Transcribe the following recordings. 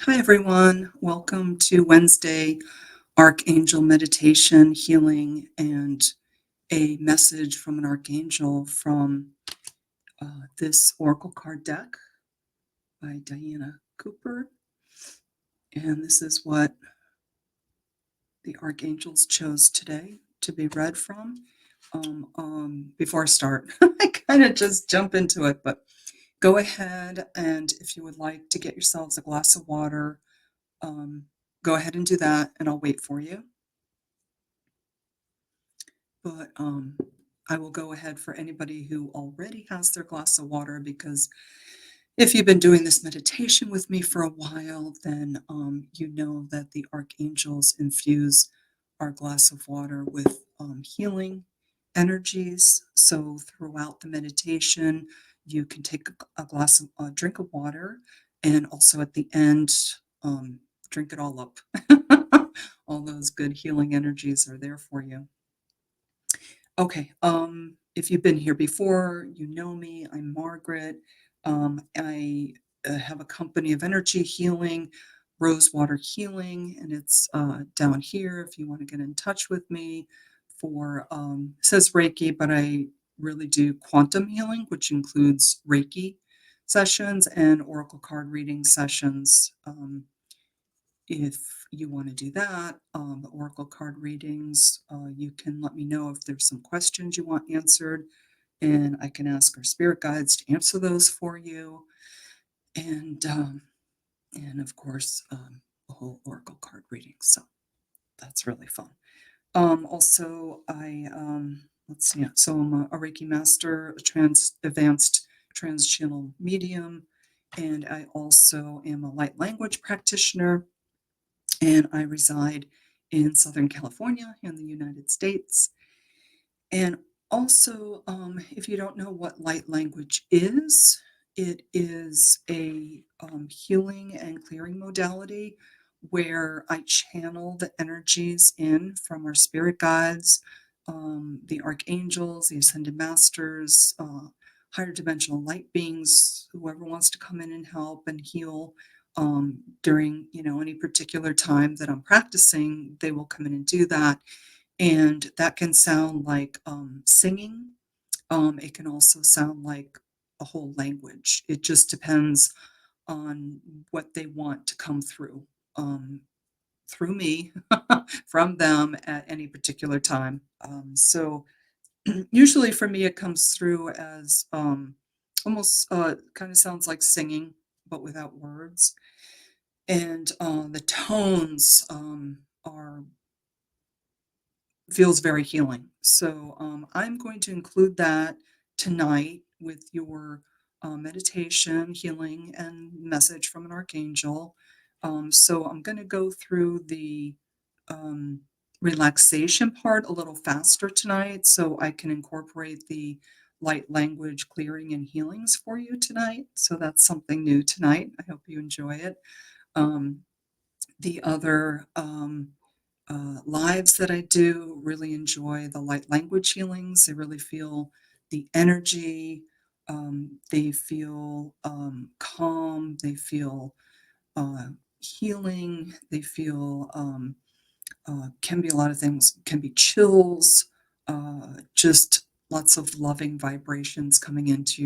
Hi, everyone. Welcome to Wednesday Archangel Meditation, Healing, and a message from an Archangel from this Oracle card deck by Diana Cooper. And this is what the Archangels chose today to be read from. Before I start, I kind of just jump into it, but go ahead and if you would like to get yourselves a glass of water, go ahead and do that, and I'll wait for you. But I will go ahead for anybody who already has their glass of water, because if you've been doing this meditation with me for a while, then you know that the archangels infuse our glass of water with healing energies. So throughout the meditation, you can take a drink of water, and also at the end, drink it all up. All those good healing energies are there for you. Okay, if you've been here before, you know me. I'm Margaret. I have a company of energy healing, Rosewater Healing, and it's down here if you want to get in touch with me for, it says Reiki, but I really do quantum healing, which includes Reiki sessions and Oracle card reading sessions. If you want to do that, the Oracle card readings, you can let me know if there's some questions you want answered, and I can ask our spirit guides to answer those for you. And of course, the whole Oracle card reading. So that's really fun. Also, let's see. So I'm a Reiki master, advanced trans channel medium, and I also am a light language practitioner, and I reside in Southern California in the United States. And also, if you don't know what light language is, it is a healing and clearing modality where I channel the energies in from our spirit guides, the archangels, the ascended masters, higher dimensional light beings, whoever wants to come in and help and heal during any particular time that I'm practicing. They will come in and do that, and that can sound like singing. It can also sound like a whole language. It just depends on what they want to come through me from them at any particular time. So usually for me, it comes through as almost kind of sounds like singing, but without words. And the tones are feels very healing. So I'm going to include that tonight with your meditation, healing, and message from an archangel. So I'm going to go through the um, relaxation part a little faster tonight so I can incorporate the light language clearing and healings for you tonight. So that's something new tonight. I hope you enjoy it. The other lives that I do really enjoy the light language healings. They really feel the energy. They feel calm. They feel healing. They feel can be a lot of things. Can be chills. Just lots of loving vibrations coming into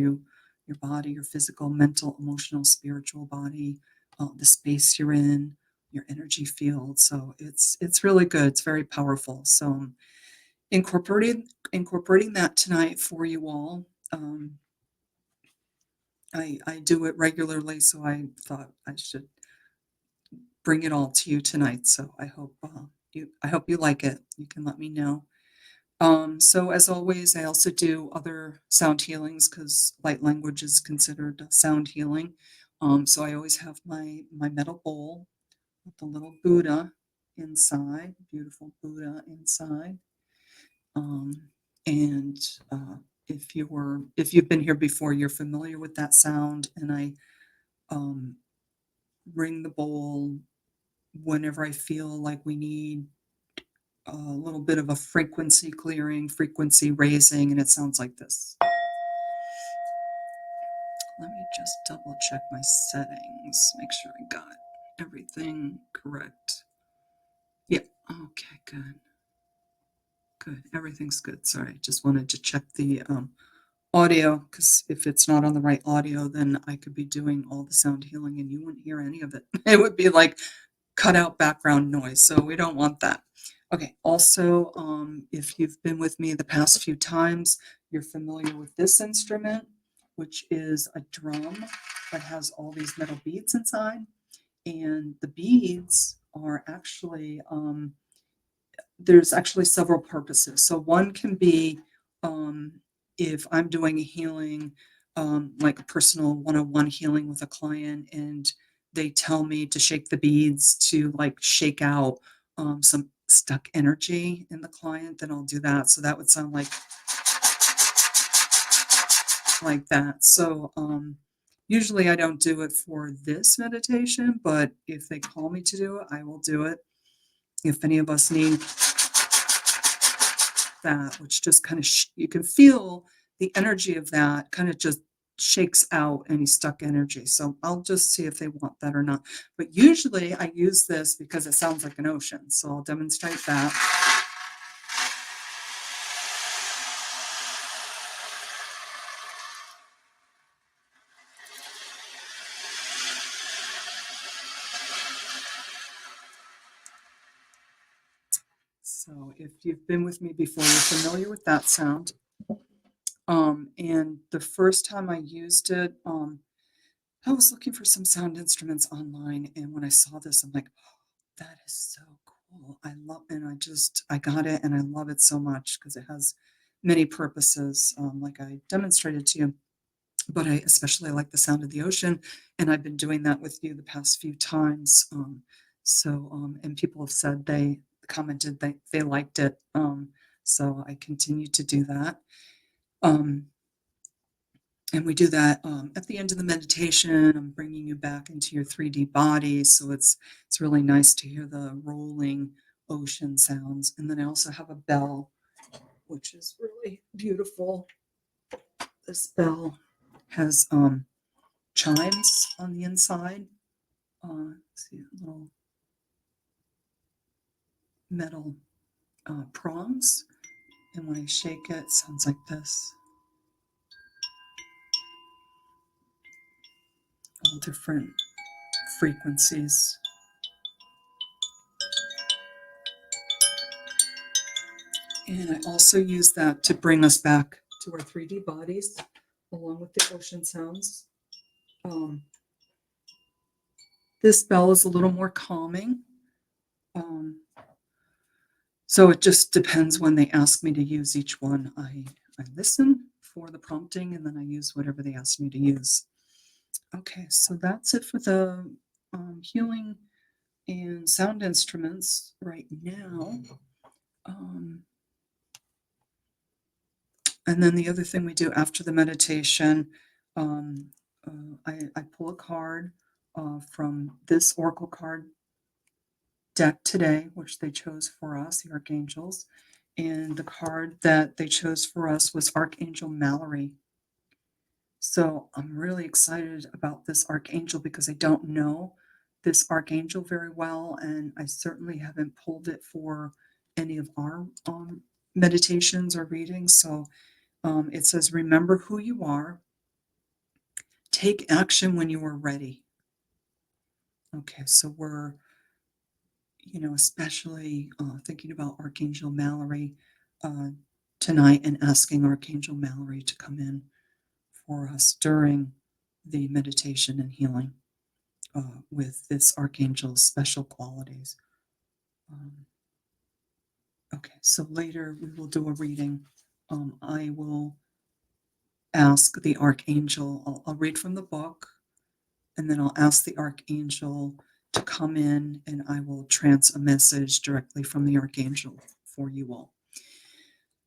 your body, your physical, mental, emotional, spiritual body, the space you're in, your energy field. So it's really good. It's very powerful. So incorporating that tonight for you all. I do it regularly, so I thought I should bring it all to you tonight. So I hope you like it. You can let me know. So as always, I also do other sound healings because light language is considered sound healing. So I always have my metal bowl with the little Buddha inside, beautiful Buddha inside. And if you've been here before, you're familiar with that sound. And I ring the bowl whenever I feel like we need a little bit of a frequency clearing, frequency raising, and it sounds like this. Let me just double check my settings, make sure I got it. everything correct? Yeah. Okay, good. Good. Everything's good. Sorry. Just wanted to check the audio, because if it's not on the right audio, then I could be doing all the sound healing and you wouldn't hear any of it. It would be like cut out background noise. So we don't want that. Okay. Also, if you've been with me the past few times, you're familiar with this instrument, which is a drum that has all these metal beads inside. And the beads are actually, there's actually several purposes. So one can be, if I'm doing a healing, like a personal one-on-one healing with a client, and they tell me to shake the beads to like shake out some stuck energy in the client, then I'll do that. So that would sound like that. So usually I don't do it for this meditation, but if they call me to do it, I will do it. If any of us need that, which just kind of you can feel the energy of that kind of just shakes out any stuck energy. So I'll just see if they want that or not. But usually I use this because it sounds like an ocean. So I'll demonstrate that. So if you've been with me before, you're familiar with that sound. And the first time I used it, I was looking for some sound instruments online, and when I saw this, I'm like, oh, that is so cool. I love, and I got it, and I love it so much because it has many purposes, like I demonstrated to you. But I especially like the sound of the ocean, and I've been doing that with you the past few times. And people have said they commented they liked it. So I continue to do that. Um, and we do that at the end of the meditation. I'm bringing you back into your 3D body, so it's really nice to hear the rolling ocean sounds. And then I also have a bell, which is really beautiful. This bell has chimes on the inside. See, little metal prongs, and when I shake it, it sounds like this. All different frequencies. And I also use that to bring us back to our 3D bodies, along with the ocean sounds. This bell is a little more calming. So it just depends when they ask me to use each one. I listen for the prompting, and then I use whatever they ask me to use. Okay, so that's it for the healing and sound instruments right now. And then the other thing we do after the meditation, I pull a card from this oracle card deck today, which they chose for us, the Archangels. And the card that they chose for us was Archangel Mallory. So I'm really excited about this Archangel because I don't know this Archangel very well, and I certainly haven't pulled it for any of our meditations or readings. So it says, remember who you are, take action when you are ready. Okay, so we're, especially thinking about Archangel Mallory tonight and asking Archangel Mallory to come in for us during the meditation and healing with this Archangel's special qualities. Okay, so later we will do a reading. I will ask the Archangel, I'll read from the book, and then I'll ask the Archangel to come in, and I will trance a message directly from the Archangel for you all.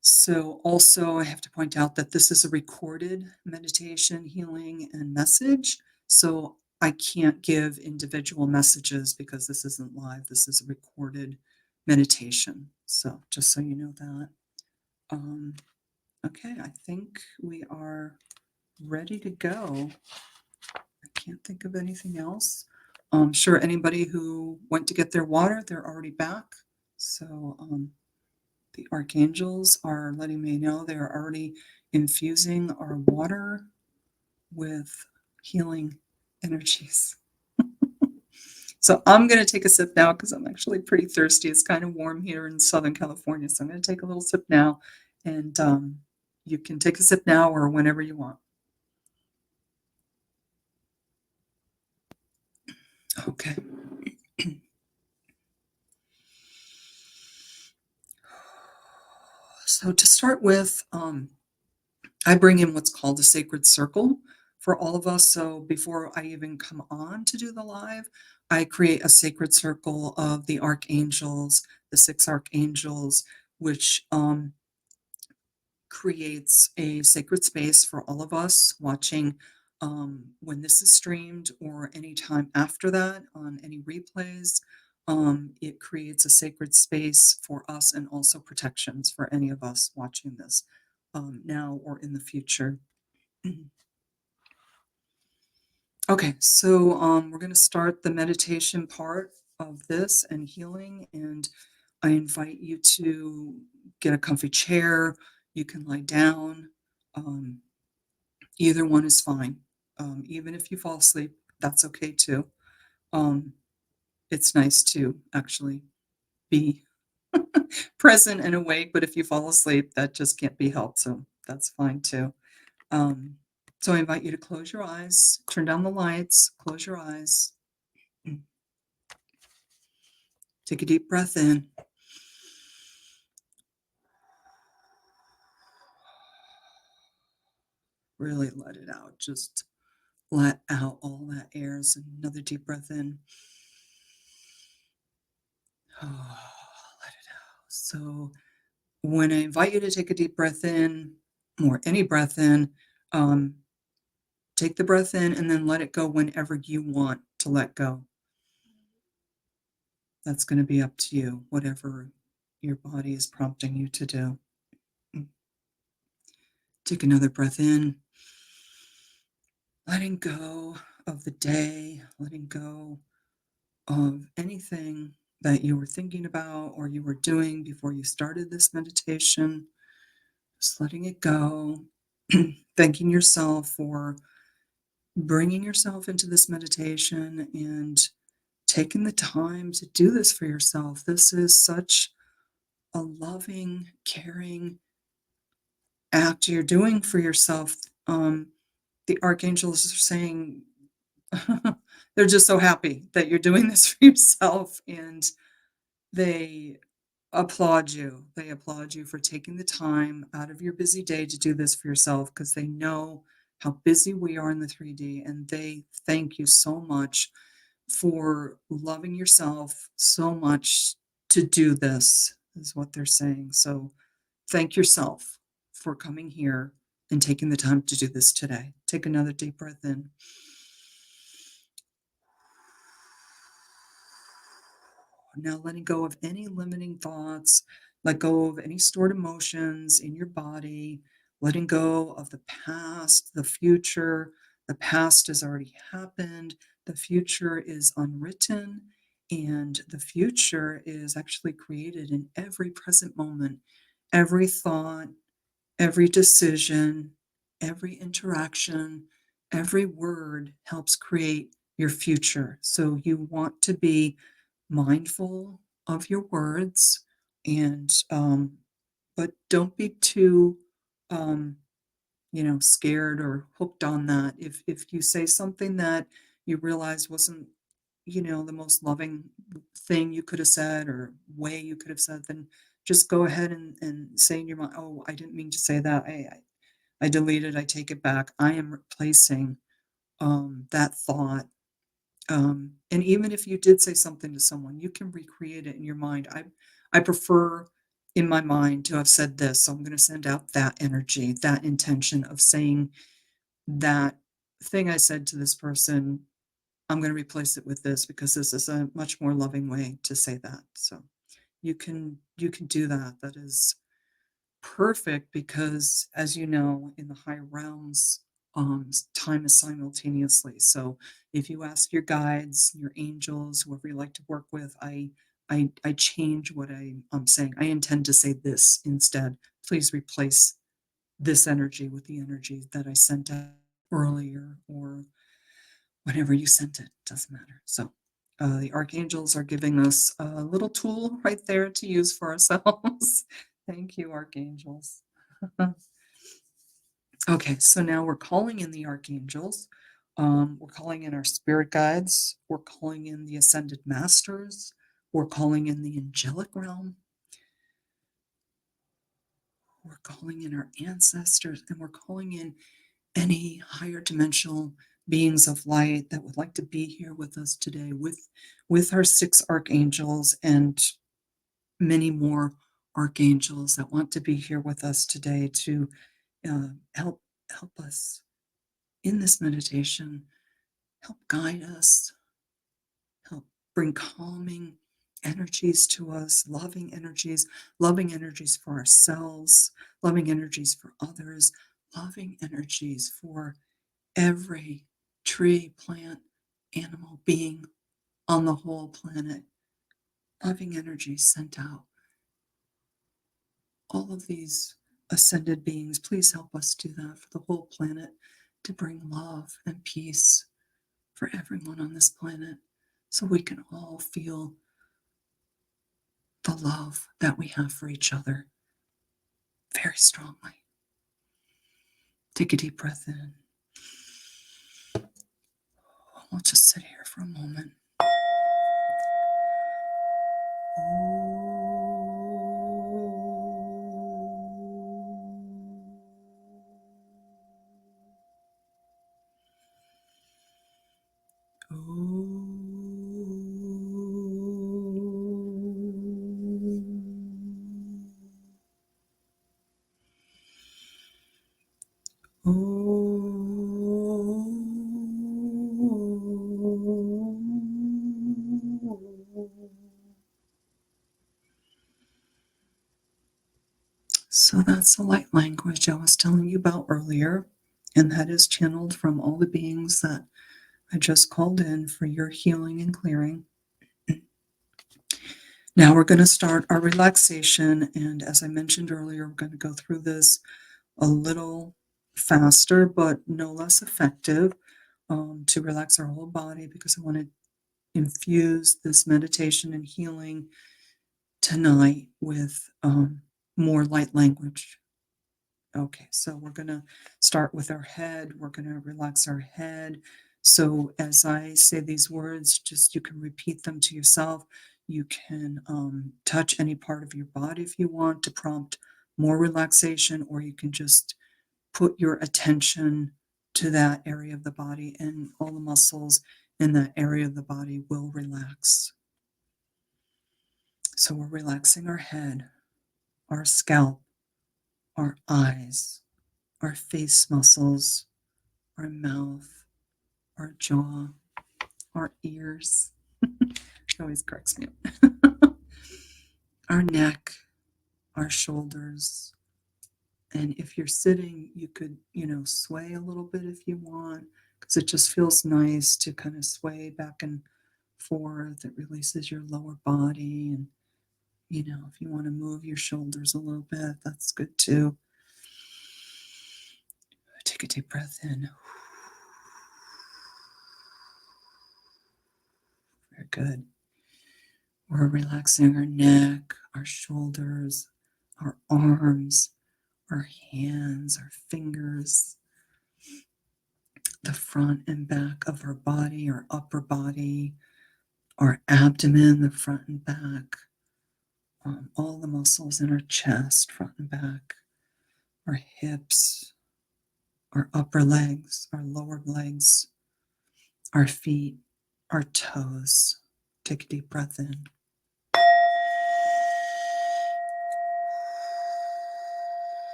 So also I have to point out that this is a recorded meditation, healing, and message. So I can't give individual messages because this isn't live. This is a recorded meditation. So just so you know that. Okay, I think we are ready to go. I can't think of anything else. I'm sure anybody who went to get their water, they're already back. So the archangels are letting me know they're already infusing our water with healing energies. So I'm going to take a sip now because I'm actually pretty thirsty. It's kind of warm here in Southern California. So I'm going to take a little sip now. And you can take a sip now or whenever you want. Okay. So to start with, I bring in what's called a sacred circle for all of us. So before I even come on to do the live, I create a sacred circle of the archangels, the six archangels, which creates a sacred space for all of us watching when this is streamed or anytime after that on any replays. It creates a sacred space for us and also protections for any of us watching this now or in the future. Okay, so we're going to start the meditation part of this and healing, and I invite you to get a comfy chair. You can lie down. Um, Either one is fine. Even if you fall asleep, that's okay too. Um, it's nice to actually be present and awake, but if you fall asleep, that just can't be helped. So that's fine too. Um, so I invite you to close your eyes, turn down the lights, close your eyes. Take a deep breath in. Really let it out. Just let out all that air. So another deep breath in. Oh, let it out. So when I invite you to take a deep breath in, or any breath in, um, take the breath in and then let it go whenever you want to let go. That's going to be up to you, whatever your body is prompting you to do. Take another breath in, letting go of the day, letting go of anything that you were thinking about or you were doing before you started this meditation. Just letting it go, thanking yourself for bringing yourself into this meditation and taking the time to do this for yourself. This is such a loving, caring act you're doing for yourself. The archangels are saying they're just so happy that you're doing this for yourself, and they applaud you. They applaud you for taking the time out of your busy day to do this for yourself because they know how busy we are in the 3D, and they thank you so much for loving yourself so much to do this, is what they're saying. So thank yourself for coming here and taking the time to do this today. Take another deep breath in. Now letting go of any limiting thoughts, let go of any stored emotions in your body, letting go of the past, the future. The past has already happened. The future is unwritten, and the future is actually created in every present moment. Every thought, every decision, every interaction, every word helps create your future. So you want to be mindful of your words and but don't be too um, scared or hooked on that. If you say something that you realize wasn't the most loving thing you could have said or way you could have said, then just go ahead and say in your mind, oh, I didn't mean to say that. I deleted, I take it back. I am replacing that thought. And even if you did say something to someone, you can recreate it in your mind. I prefer in my mind to have said this. So I'm going to send out that energy, that intention of saying that thing I said to this person. I'm going to replace it with this because this is a much more loving way to say that. So you can do that. That is perfect because, as you know, in the high realms, time is simultaneously. So if you ask your guides, your angels, whoever you like to work with, I change what I'm saying. I intend to say this instead. Please replace this energy with the energy that I sent out earlier, or whenever you sent it. Doesn't matter. So the archangels are giving us a little tool right there to use for ourselves. Thank you, archangels. Okay, so now we're calling in the archangels. We're calling in our spirit guides. We're calling in the ascended masters. We're calling in the angelic realm. We're calling in our ancestors, and we're calling in any higher dimensional beings of light that would like to be here with us today, with our 6 archangels and many more archangels that want to be here with us today to help us in this meditation, help guide us, help bring calming energies to us, loving energies for ourselves, loving energies for others, loving energies for every tree, plant, animal, being on the whole planet. Loving energies sent out. All of these ascended beings, please help us do that for the whole planet, to bring love and peace for everyone on this planet, so we can all feel the love that we have for each other very strongly. Take a deep breath in. We'll just sit here for a moment. So that's the light language I was telling you about earlier, and that is channeled from all the beings that I just called in for your healing and clearing. Now we're going to start our relaxation, and as I mentioned earlier, we're going to go through this a little faster, but no less effective, to relax our whole body, because I want to infuse this meditation and healing tonight with more light language. Okay, so we're going to start with our head. We're going to relax our head. So as I say these words, just you can repeat them to yourself. You can touch any part of your body if you want to prompt more relaxation, or you can just put your attention to that area of the body, and all the muscles in that area of the body will relax. So we're relaxing our head, our scalp, our eyes, our face muscles, our mouth, our jaw, our ears. It always cracks me up. Our neck, our shoulders. And if you're sitting, you could, sway a little bit if you want, because it just feels nice to kind of sway back and forth. It releases your lower body. And, if you want to move your shoulders a little bit, that's good too. Take a deep breath in. Very good. We're relaxing our neck, our shoulders, our arms, our hands, our fingers, the front and back of our body, our upper body, our abdomen, the front and back, all the muscles in our chest, front and back, our hips, our upper legs, our lower legs, our feet, our toes. Take a deep breath in.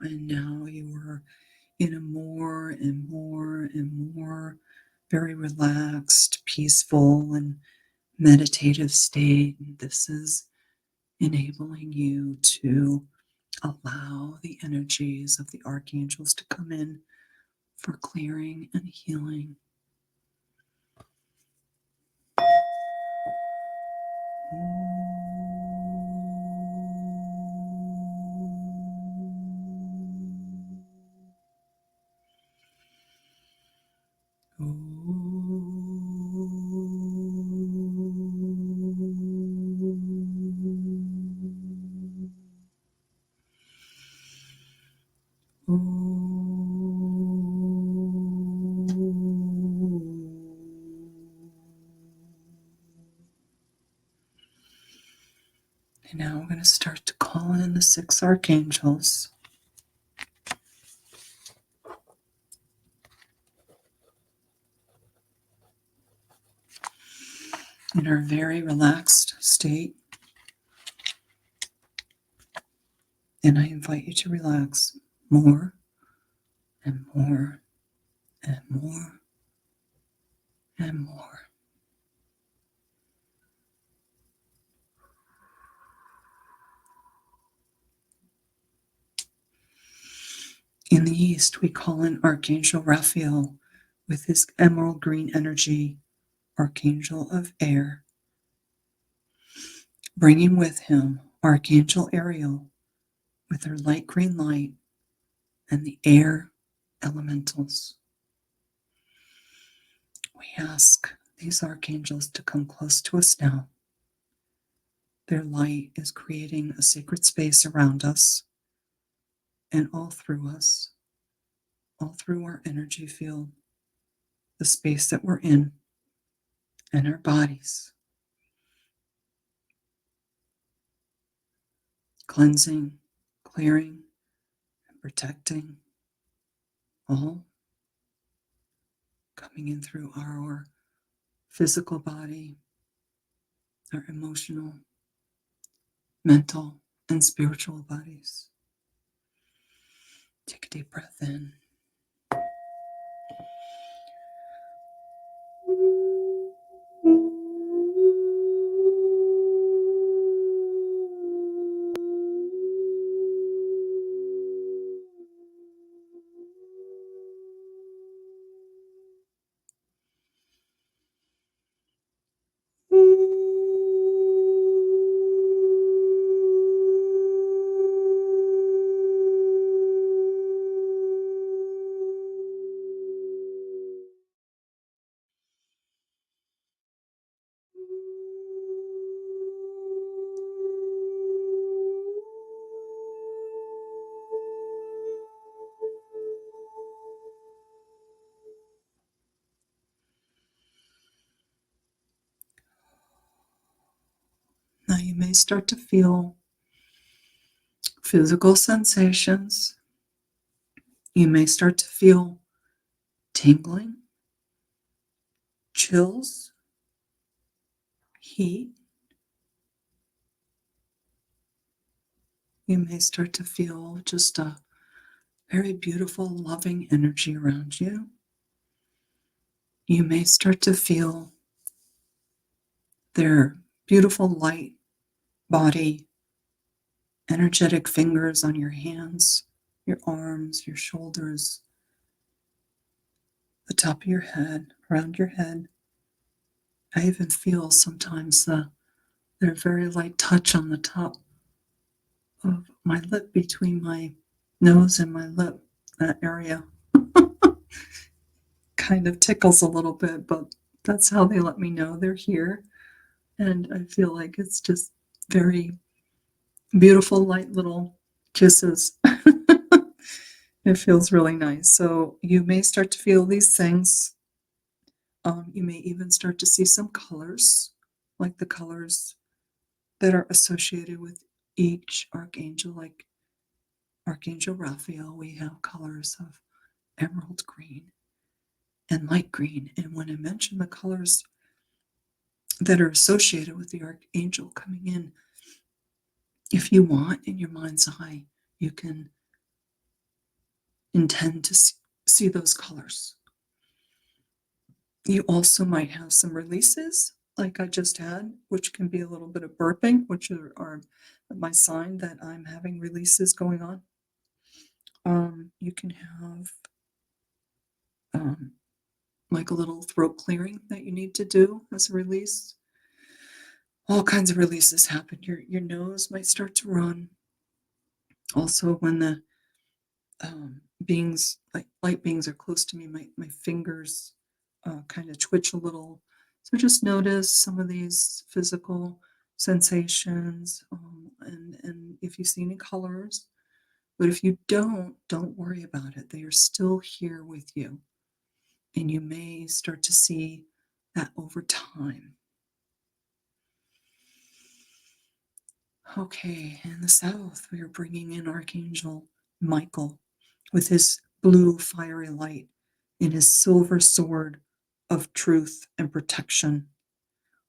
And now you are in a more and more and more very relaxed, peaceful, and meditative state. This is enabling you to allow the energies of the archangels to come in for clearing and healing. And now we're going to start to call in the 6 archangels. In our very relaxed state. And I invite you to relax more and more and more and more. In the east, we call in Archangel Raphael with his emerald green energy, Archangel of Air, bringing with him Archangel Ariel with her light green light and the air elementals. We ask these archangels to come close to us now. Their light is creating a sacred space around us and all through us, all through our energy field, the space that we're in, and our bodies. Cleansing, clearing, and protecting, all coming in through our physical body, our emotional, mental, and spiritual bodies. Take a deep breath in. Now you may start to feel physical sensations. You may start to feel tingling, chills, heat. You may start to feel just a very beautiful, loving energy around you. You may start to feel their beautiful light body, energetic fingers on your hands, your arms, your shoulders, the top of your head, around your head. I even feel sometimes their very light touch on the top of my lip, between my nose and my lip. That area kind of tickles a little bit, but that's how they let me know they're here. And I feel like it's just very beautiful, light little kisses. It feels really nice. So you may start to feel these things. You may even start to see some colors, like the colors that are associated with each archangel. Like Archangel Raphael, we have colors of emerald green and light green. And when I mention the colors that are associated with the archangel coming in, if you want, in your mind's eye, you can intend to see those colors. You also might have some releases like I just had, which can be a little bit of burping, which are my sign that I'm having releases going on. You can have um, like a little throat clearing that you need to do as a release. All kinds of releases happen. Your nose might start to run. Also, when the beings, like light beings, are close to me, my fingers kind of twitch a little. So just notice some of these physical sensations, and if you see any colors. But if you don't worry about it. They are still here with you, and you may start to see that over time. Okay, in the south, we are bringing in Archangel Michael with his blue fiery light in his silver sword of truth and protection.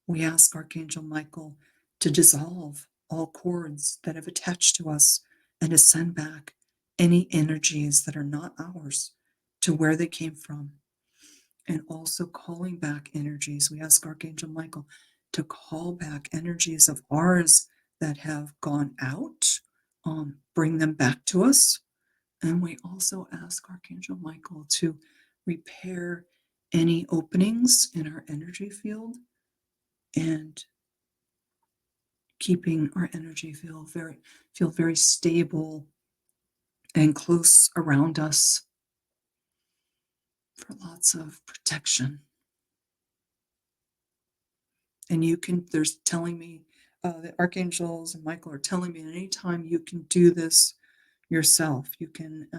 We ask Archangel Michael to dissolve all cords that have attached to us and to send back any energies that are not ours to where they came from. And also calling back energies. We ask Archangel Michael to call back energies of ours that have gone out, bring them back to us. And we also ask Archangel Michael to repair any openings in our energy field and keeping our energy feel very stable and close around us for lots of protection. And you can, there's telling me, the archangels and Michael are telling me anytime you can do this yourself, you can,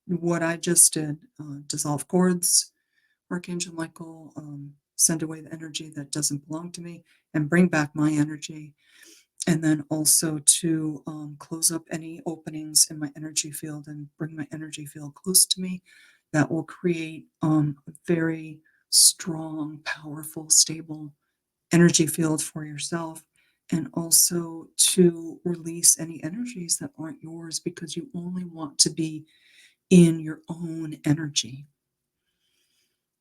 what I just did, dissolve cords, Archangel Michael, send away the energy that doesn't belong to me and bring back my energy. And then also to close up any openings in my energy field and bring my energy field close to me. That will create a very strong, powerful, stable energy field for yourself, and also to release any energies that aren't yours because you only want to be in your own energy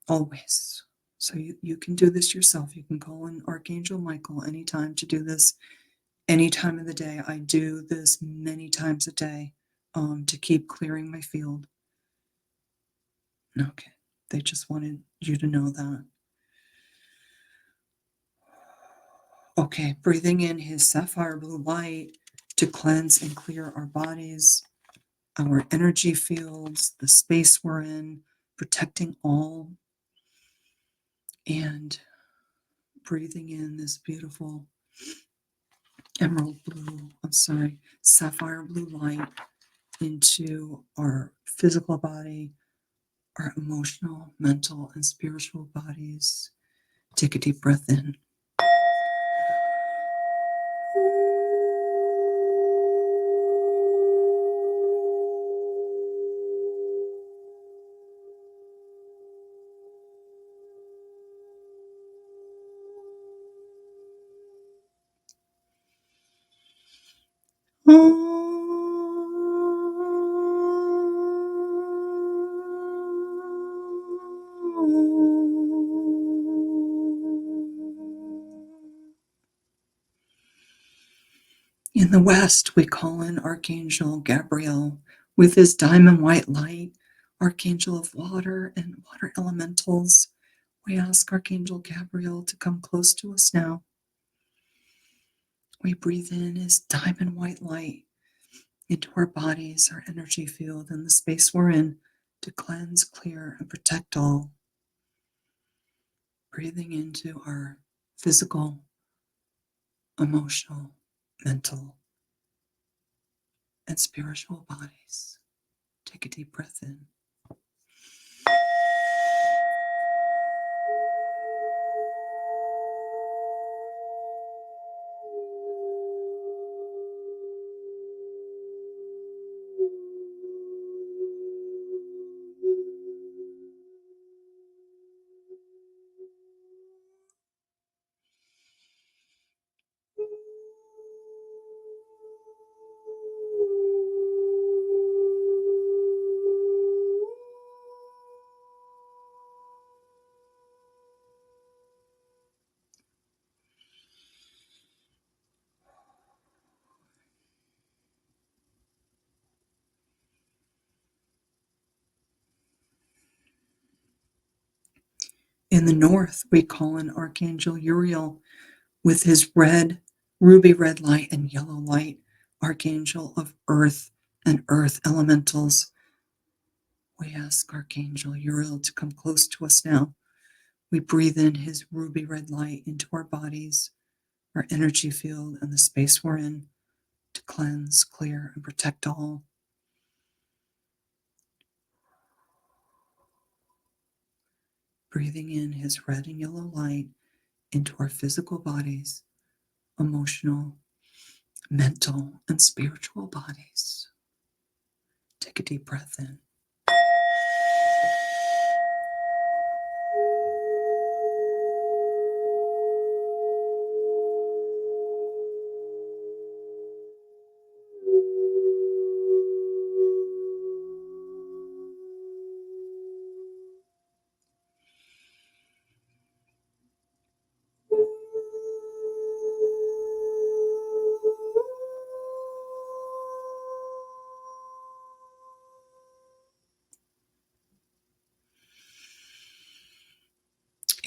always. So you can do this yourself. You can call in Archangel Michael anytime to do this, any time of the day. I do this many times a day to keep clearing my field. Okay, they just wanted you to know that. Okay, breathing in his sapphire blue light to cleanse and clear our bodies, our energy fields, the space we're in, protecting all, and breathing in this beautiful sapphire blue light into our physical body, our emotional, mental, and spiritual bodies. Take a deep breath in. In the west, we call in Archangel Gabriel with his diamond white light, Archangel of water and water elementals. We ask Archangel Gabriel to come close to us now. We breathe in his diamond white light into our bodies, our energy field, and the space we're in to cleanse, clear, and protect all. Breathing into our physical, emotional, mental, and spiritual bodies. Take a deep breath in. In the north, we call in Archangel Uriel with his red, ruby red light and yellow light, Archangel of earth and earth elementals. We ask Archangel Uriel to come close to us now. We breathe in his ruby red light into our bodies, our energy field, and the space we're in to cleanse, clear, and protect all. Breathing in his red and yellow light into our physical bodies, emotional, mental, and spiritual bodies. Take a deep breath in.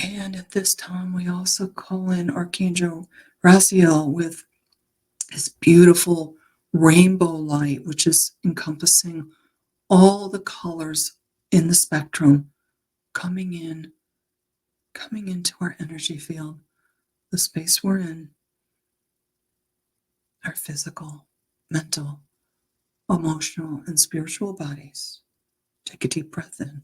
And at this time, we also call in Archangel Raziel with his beautiful rainbow light, which is encompassing all the colors in the spectrum, coming into our energy field, the space we're in, our physical, mental, emotional, and spiritual bodies. Take a deep breath in.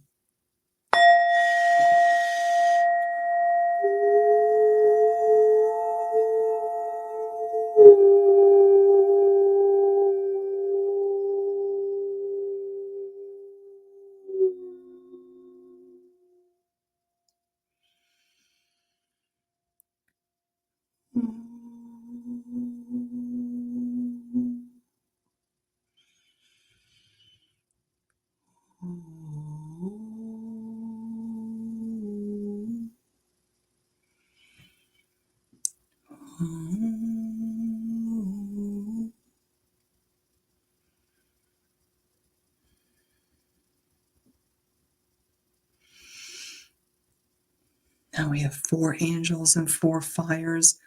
Now we have 4 angels and 4 fires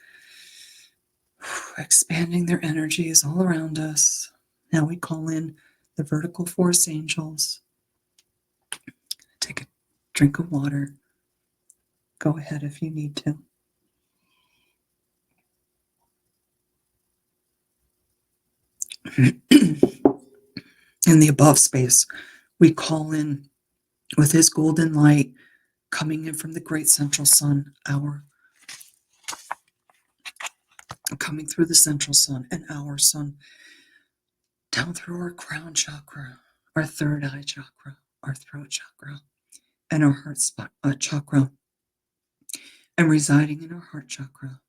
expanding their energies all around us. Now we call in the vertical force angels. Take a drink of water. Go ahead if you need to. In the above space, we call in with his golden light coming in from the great central sun, coming through the central sun and our sun, down through our crown chakra, our third eye chakra, our throat chakra, and our heart chakra, and residing in our heart chakra,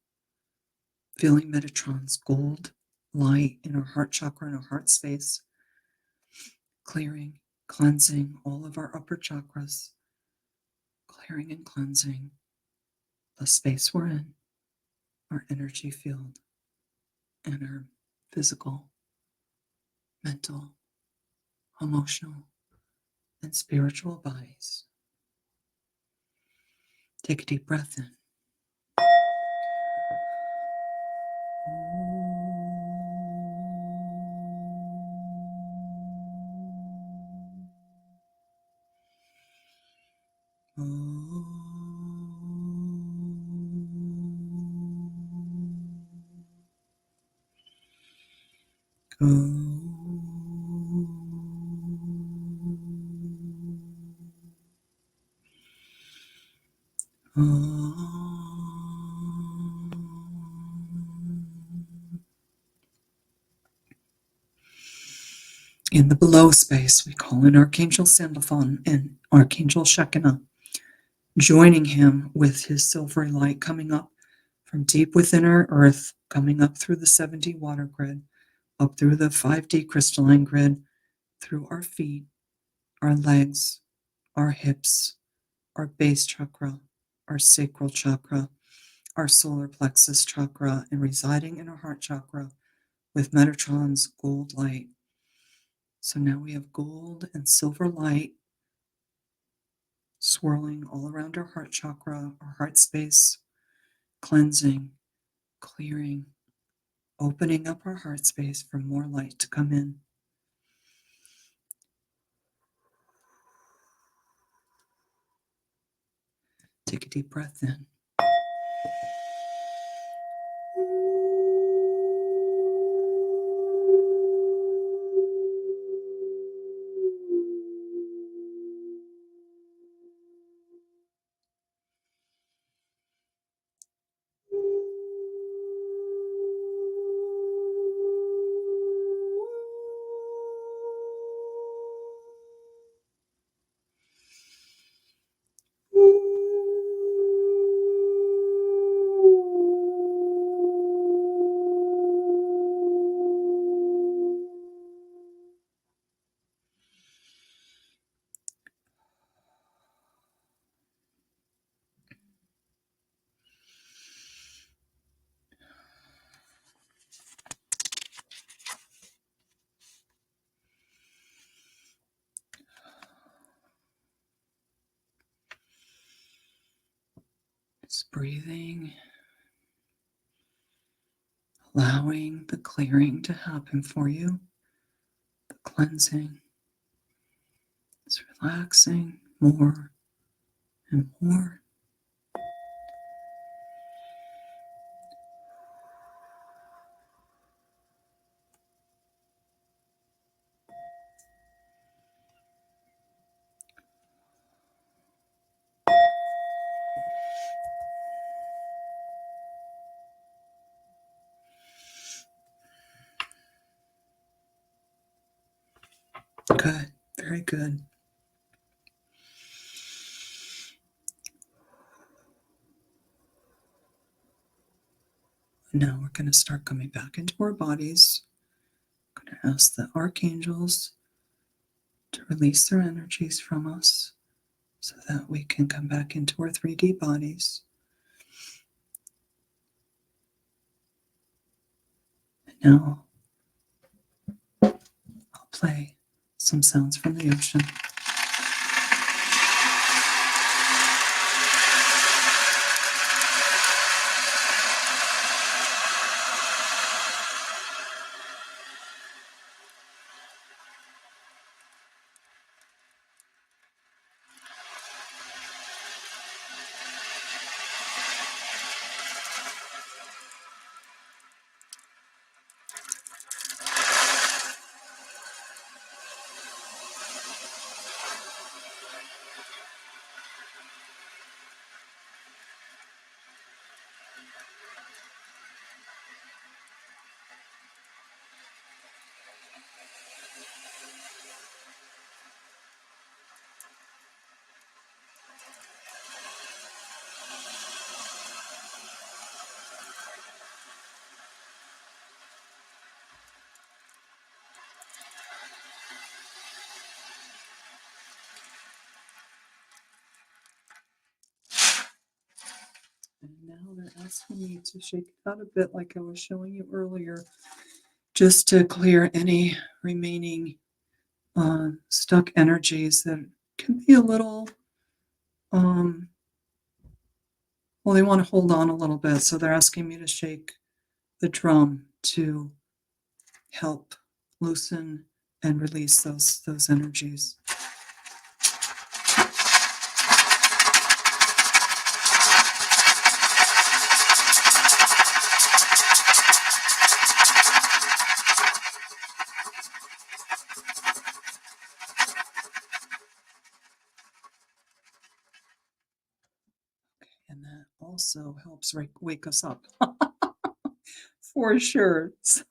feeling Metatron's gold light in our heart chakra and our heart space, clearing, cleansing all of our upper chakras, clearing and cleansing the space we're in, our energy field, and our physical, mental, emotional, and spiritual bodies. Take a deep breath in. In the below space, we call in Archangel Sandalphon and Archangel Shekinah, joining him with his silvery light coming up from deep within our earth, coming up through the 7D water grid, up through the 5D crystalline grid, through our feet, our legs, our hips, our base chakra, our sacral chakra, our solar plexus chakra, and residing in our heart chakra with Metatron's gold light. So now we have gold and silver light swirling all around our heart chakra, our heart space, cleansing, clearing, opening up our heart space for more light to come in. Take a deep breath in. Just breathing, allowing the clearing to happen for you, the cleansing. It's relaxing more and more. Good, very good. Now we're going to start coming back into our bodies. I'm going to ask the archangels to release their energies from us so that we can come back into our 3D bodies. And now I'll play some sounds from the ocean. And now they're asking me to shake it out a bit like I was showing you earlier, just to clear any remaining stuck energies that can be a little, well, they want to hold on a little bit. So they're asking me to shake the drum to help loosen and release those energies. And that also helps wake us up for sure. So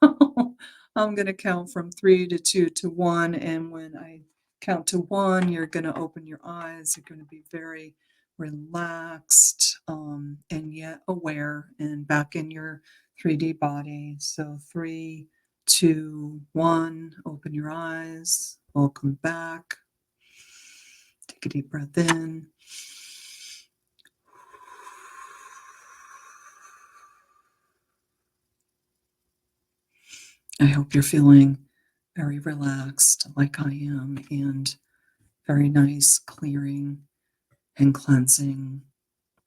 I'm going to count from 3 to 2 to 1. And when I count to 1, you're going to open your eyes. You're going to be very relaxed and yet aware and back in your 3D body. So 3, 2, 1, open your eyes. Welcome back. Take a deep breath in. I hope you're feeling very relaxed like I am and very nice clearing and cleansing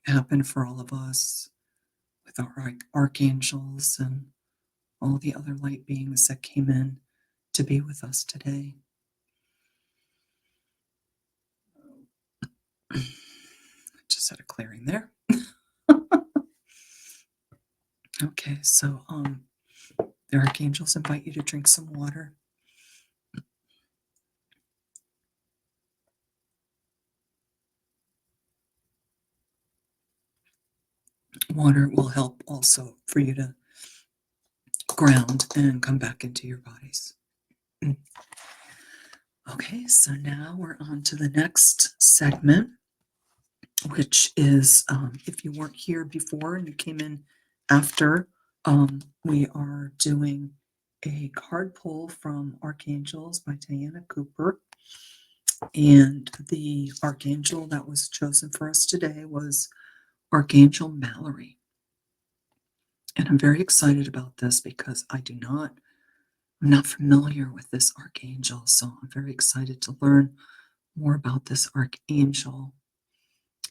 happen for all of us with our archangels and all the other light beings that came in to be with us today. Just had a clearing there. Okay, so the archangels invite you to drink some water. Water will help also for you to ground and come back into your bodies. Okay, so now we're on to the next segment, which is if you weren't here before and you came in after, we are doing a card pull from Archangels by Diana Cooper. And the archangel that was chosen for us today was Archangel Mallory. And I'm very excited about this because I'm not familiar with this archangel. So I'm very excited to learn more about this archangel.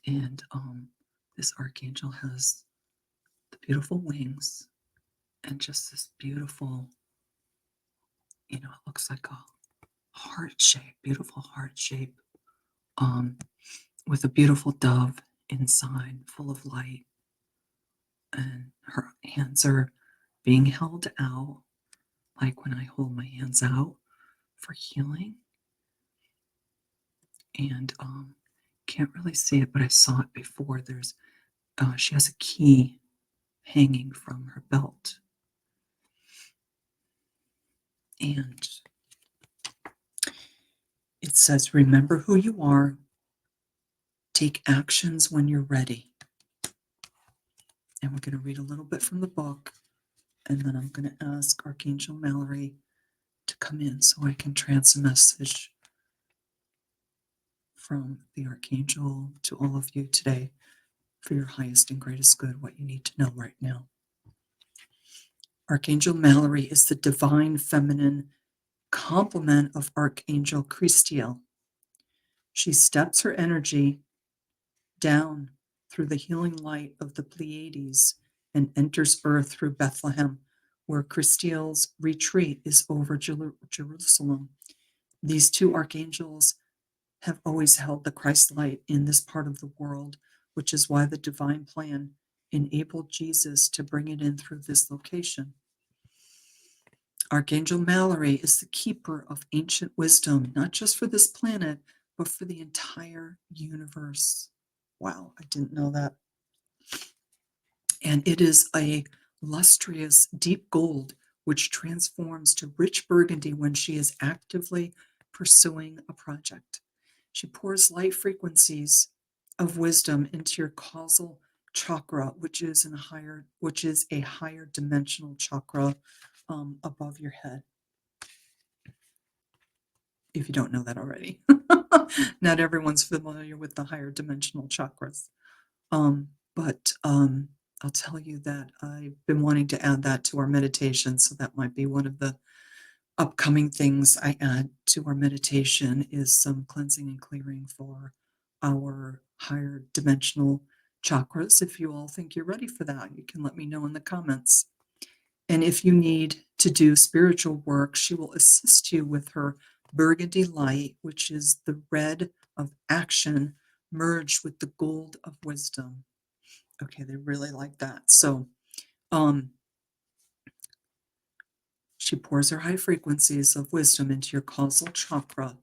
And this archangel has the beautiful wings and just this beautiful, it looks like a heart shape, beautiful heart shape, with a beautiful dove inside, full of light. And her hands are being held out, like when I hold my hands out for healing. And can't really see it, but I saw it before. She has a key hanging from her belt. And it says, remember who you are. Take actions when you're ready. And we're going to read a little bit from the book. And then I'm going to ask Archangel Mallory to come in so I can trance a message from the Archangel to all of you today for your highest and greatest good, what you need to know right now. Archangel Mallory is the divine feminine complement of Archangel Christiel. She steps her energy down through the healing light of the Pleiades and enters Earth through Bethlehem, where Christiel's retreat is over Jerusalem. These two archangels have always held the Christ light in this part of the world, which is why the divine plan enabled Jesus to bring it in through this location. Archangel Mallory is the keeper of ancient wisdom, not just for this planet, but for the entire universe. Wow, I didn't know that. And it is a lustrous deep gold which transforms to rich burgundy when she is actively pursuing a project. She pours light frequencies of wisdom into your causal chakra, which is a higher dimensional chakra above your head. If you don't know that already, not everyone's familiar with the higher dimensional chakras. But I'll tell you that I've been wanting to add that to our meditation, so that might be one of the upcoming things I add to our meditation is some cleansing and clearing for our higher dimensional chakras. If you all think you're ready for that, you can let me know in the comments. And if you need to do spiritual work, she will assist you with her burgundy light, which is the red of action merged with the gold of wisdom. Okay, they really like that. So she pours her high frequencies of wisdom into your causal chakra.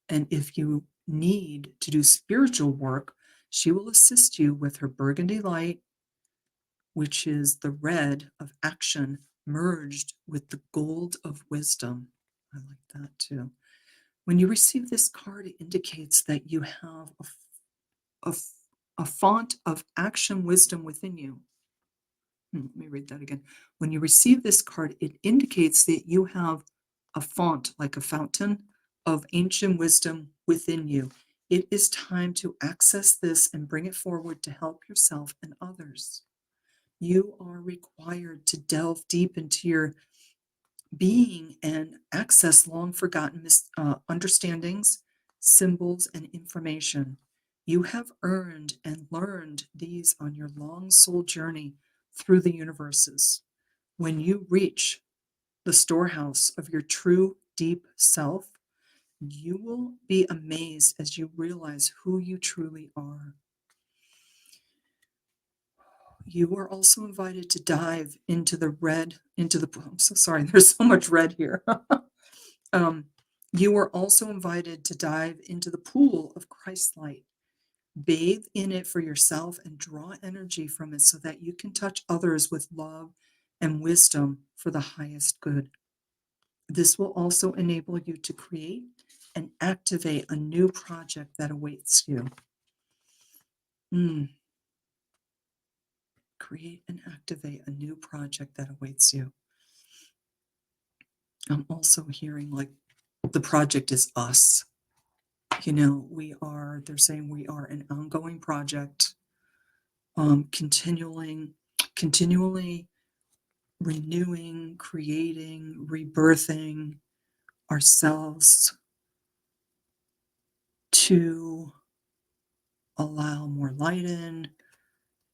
And if you need to do spiritual work, she will assist you with her burgundy light, which is the red of action merged with the gold of wisdom. I like that too. When you receive this card, it indicates that you have a font of action wisdom within you. Let me read that again. When you receive this card, it indicates that you have a font, like a fountain, of ancient wisdom within you. It is time to access this and bring it forward to help yourself and others. You are required to delve deep into your being and access long forgotten understandings, symbols, and information. You have earned and learned these on your long soul journey through the universes. When you reach the storehouse of your true deep self, you will be amazed as you realize who you truly are. You are also invited to dive into the red, into the, I'm so sorry, there's so much red here. um, you are also invited to dive into the pool of Christ light. Bathe in it for yourself and draw energy from it so that you can touch others with love and wisdom for the highest good. This will also enable you to create and activate a new project that awaits you. Create and activate a new project that awaits you. I'm also hearing like the project is us. They're saying we are an ongoing project, continually renewing, creating, rebirthing ourselves to allow more light in,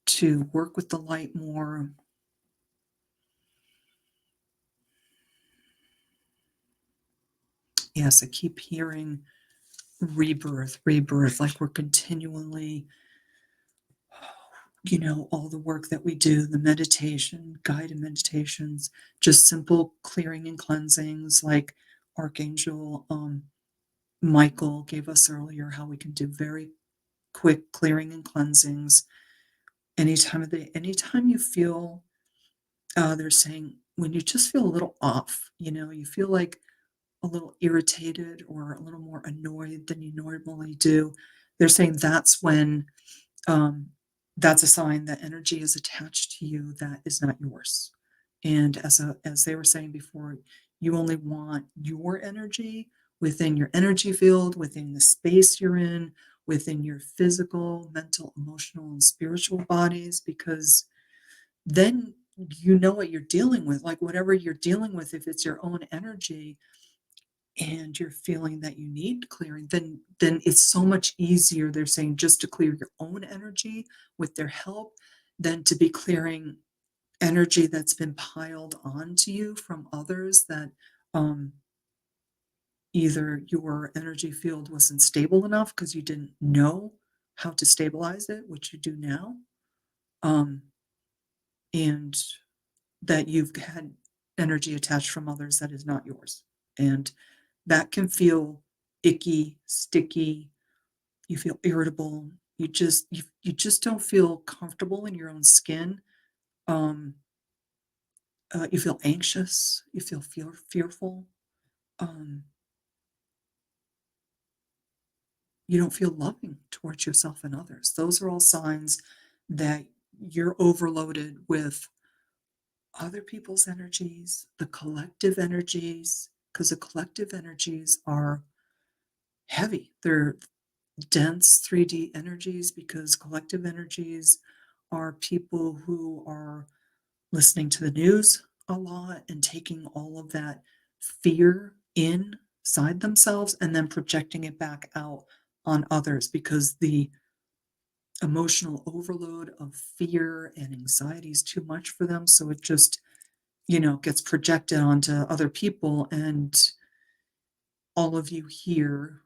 to work with the light more. Yes, I keep hearing rebirth, like we're continually, all the work that we do, the meditation, guided meditations, just simple clearing and cleansings like Archangel Michael gave us earlier, how we can do very quick clearing and cleansings anytime of the day, anytime you feel, they're saying when you just feel a little off, you feel like a little irritated or a little more annoyed than you normally do. They're saying that's when, that's a sign that energy is attached to you that is not yours. And as they were saying before, you only want your energy within your energy field, within the space you're in, within your physical, mental, emotional, and spiritual bodies, because then you know what you're dealing with. Like whatever you're dealing with, if it's your own energy and you're feeling that you need clearing, then it's so much easier, they're saying, just to clear your own energy with their help than to be clearing energy that's been piled onto you from others that, um, either your energy field wasn't stable enough because you didn't know how to stabilize it, which you do now, um, and that you've had energy attached from others that is not yours. And that can feel icky, sticky. You feel irritable. You just don't feel comfortable in your own skin. Um, you feel anxious. You feel fearful. Um, you don't feel loving towards yourself and others. Those are all signs that you're overloaded with other people's energies, the collective energies, because the collective energies are heavy. They're dense 3D energies because collective energies are people who are listening to the news a lot and taking all of that fear inside themselves and then projecting it back out on others because the emotional overload of fear and anxiety is too much for them. So it just, gets projected onto other people. And all of you here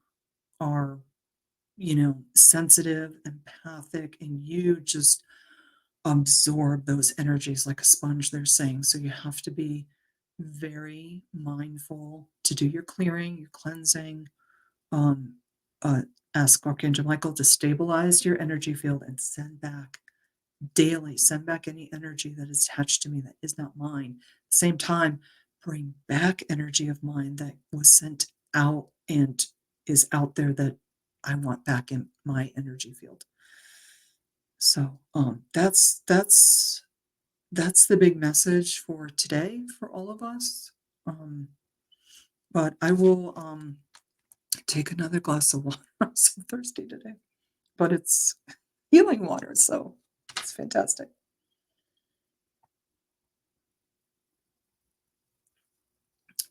are, sensitive, empathic, and you just absorb those energies like a sponge, they're saying. So you have to be very mindful to do your clearing, your cleansing. Um, uh, Ask Archangel Michael to stabilize your energy field and send back any energy that is attached to me that is not mine. At the same time, bring back energy of mine that was sent out and is out there that I want back in my energy field. So that's the big message for today for all of us. But I will take another glass of water. I'm so thirsty today, but it's healing water, so it's fantastic.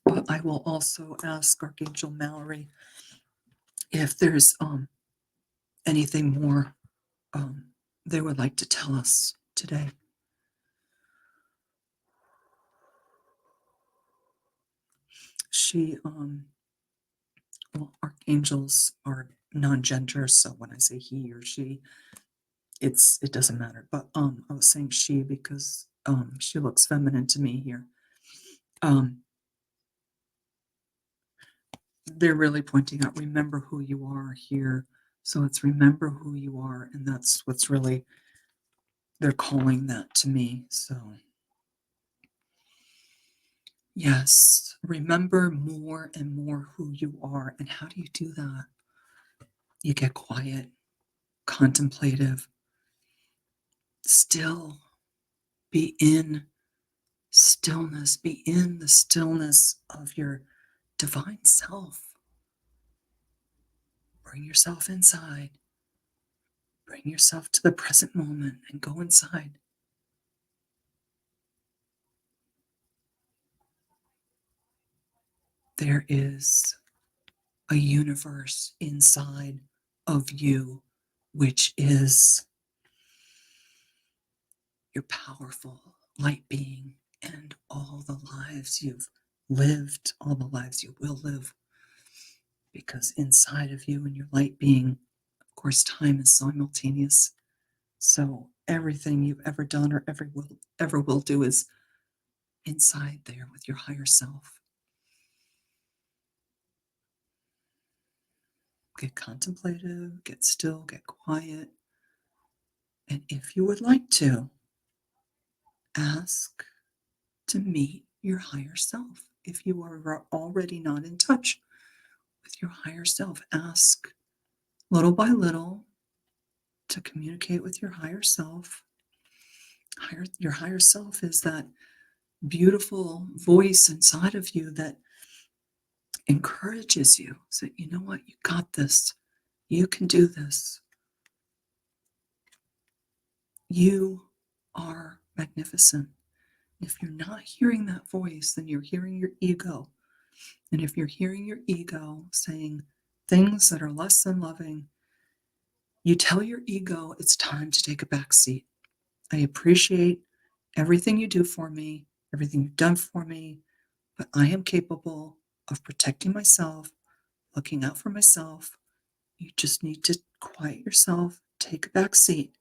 But I will also ask Archangel Mallory if there's anything more they would like to tell us today. She, well, archangels are non-gender, so when I say he or she, it doesn't matter. But I was saying she because she looks feminine to me here. They're really pointing out, remember who you are here. So it's remember who you are, and that's what's really, they're calling that to me. So yes, remember more and more who you are. And how do you do that? You get quiet, contemplative, still, be in stillness, be in the stillness of your divine self. Bring yourself inside, bring yourself to the present moment and go inside. There is a universe inside of you, which is your powerful light being and all the lives you've lived, all the lives you will live. Because inside of you and your light being, of course, time is simultaneous. So everything you've ever done or ever will do is inside there with your higher self. Get contemplative, get still, get quiet. And if you would like to, ask to meet your higher self. If you are already not in touch with your higher self, ask little by little to communicate with your higher self. Your higher self is that beautiful voice inside of you that encourages you. So, you know what? You got this. You can do this. You are magnificent. If you're not hearing that voice, then you're hearing your ego. And if you're hearing your ego saying things that are less than loving, you tell your ego it's time to take a back seat. I appreciate everything you do for me, everything you've done for me, but I am capable of protecting myself, looking out for myself. You just need to quiet yourself, take a back seat.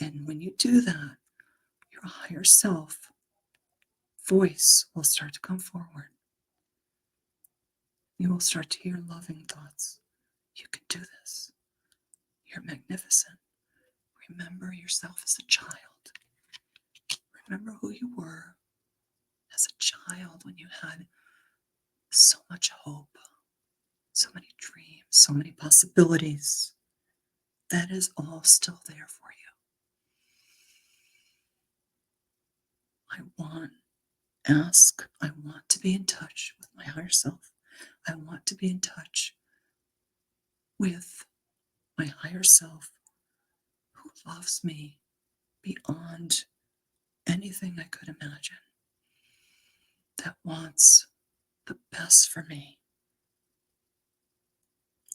And when you do that, your higher self voice will start to come forward. You will start to hear loving thoughts. You can do this. You're magnificent. Remember yourself as a child. Remember who you were as a child when you had so much hope, so many dreams, so many possibilities. That is all still there for you. I want to be in touch with my higher self. I want to be in touch with my higher self who loves me beyond anything I could imagine, that wants the best for me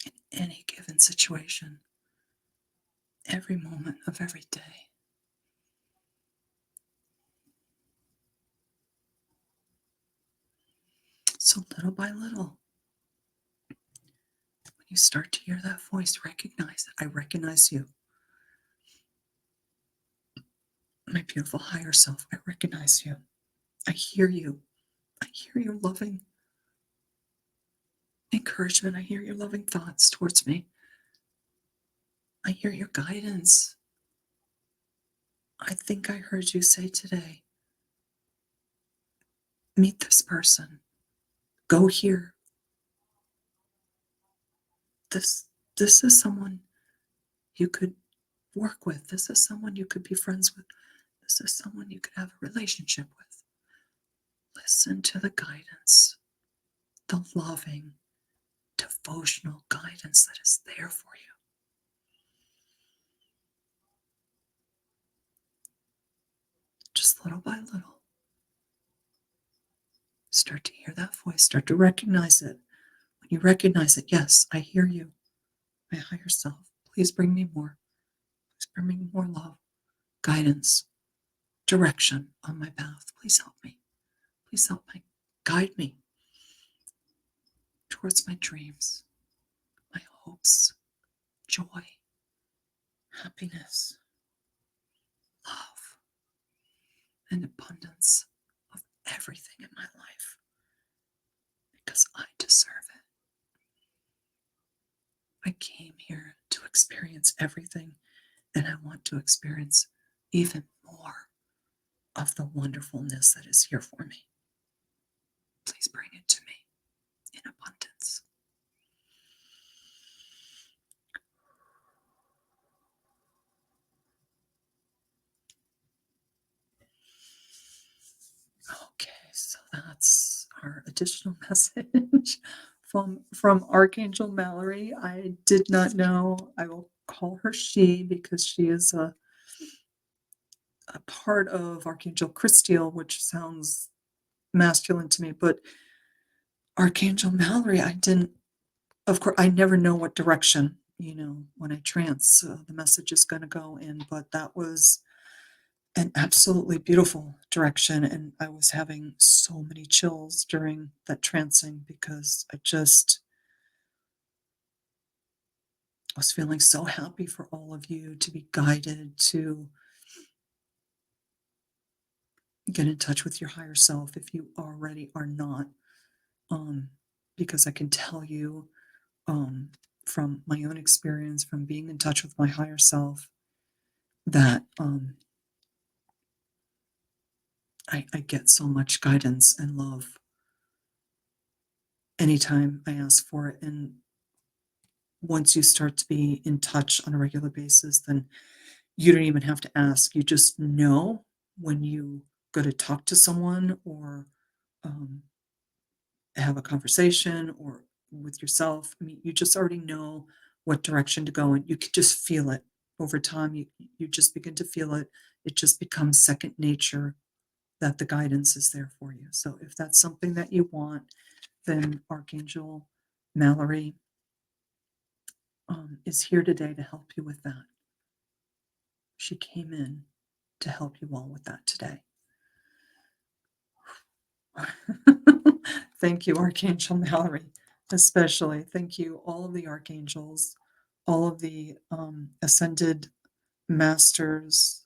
in any given situation, every moment of every day. So little by little, when you start to hear that voice, recognize it. I recognize you. My beautiful higher self, I recognize you. I hear you. I hear your loving encouragement. I hear your loving thoughts towards me. I hear your guidance. I think I heard you say today, meet this person. Go here. This is someone you could work with. This is someone you could be friends with. This is someone you could have a relationship with. Listen to the guidance, the loving, devotional guidance that is there for you. Just little by little, start to hear that voice, start to recognize it. When you recognize it, yes, I hear you. my higher self, please bring me more. Please bring me more love, guidance, direction on my path. Please help me. Please help me. Guide me towards my dreams, my hopes, joy, happiness, love, and abundance of everything in my life because I deserve it. I came here to experience everything, and I want to experience even more of the wonderfulness that is here for me. Please bring it to me in abundance. Okay, so that's our additional message from Archangel Mallory. I did not know. I will call her she because she is a part of Archangel Christiel, which sounds masculine to me, but Archangel Mallory, I didn't, of course, I never know what direction, when I trance, the message is going to go in, but that was an absolutely beautiful direction. And I was having so many chills during that trancing because I just was feeling so happy for all of you to be guided to get in touch with your higher self if you already are not. Because I can tell you from my own experience, from being in touch with my higher self, that I get so much guidance and love anytime I ask for it. And once you start to be in touch on a regular basis, then you don't even have to ask. You just know when you go to talk to someone or um, have a conversation or with yourself. I mean, you just already know what direction to go in. You could just feel it over time. You just begin to feel it. It just becomes second nature that the guidance is there for you. So if that's something that you want, then Archangel Mallory is here today to help you with that. She came in to help you all with that today. Thank you, Archangel Mallory, especially. Thank you, all of the archangels, all of the ascended masters,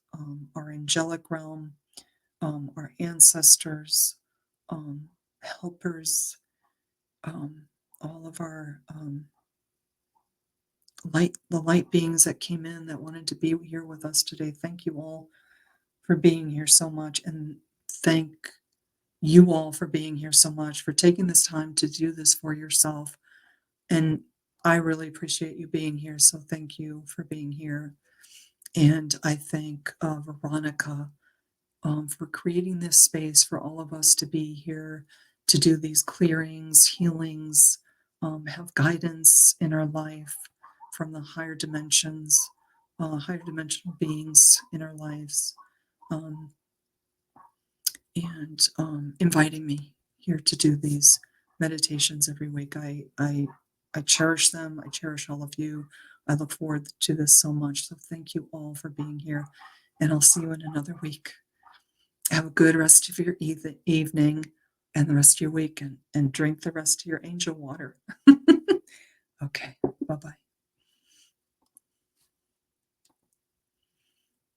our angelic realm, our ancestors, helpers, all of our the light beings that came in that wanted to be here with us today. Thank you all for being here so much, and thank you all for being here so much, for taking this time to do this for yourself. And I really appreciate you being here. So thank you for being here. And I thank Veronica for creating this space for all of us to be here, to do these clearings, healings, have guidance in our life from the higher dimensions, higher dimensional beings in our lives. And inviting me here to do these meditations every week. I cherish them. I cherish all of you. I look forward to this so much. So thank you all for being here. And I'll see you in another week. Have a good rest of your evening and the rest of your week, and drink the rest of your angel water. Okay. Bye-bye.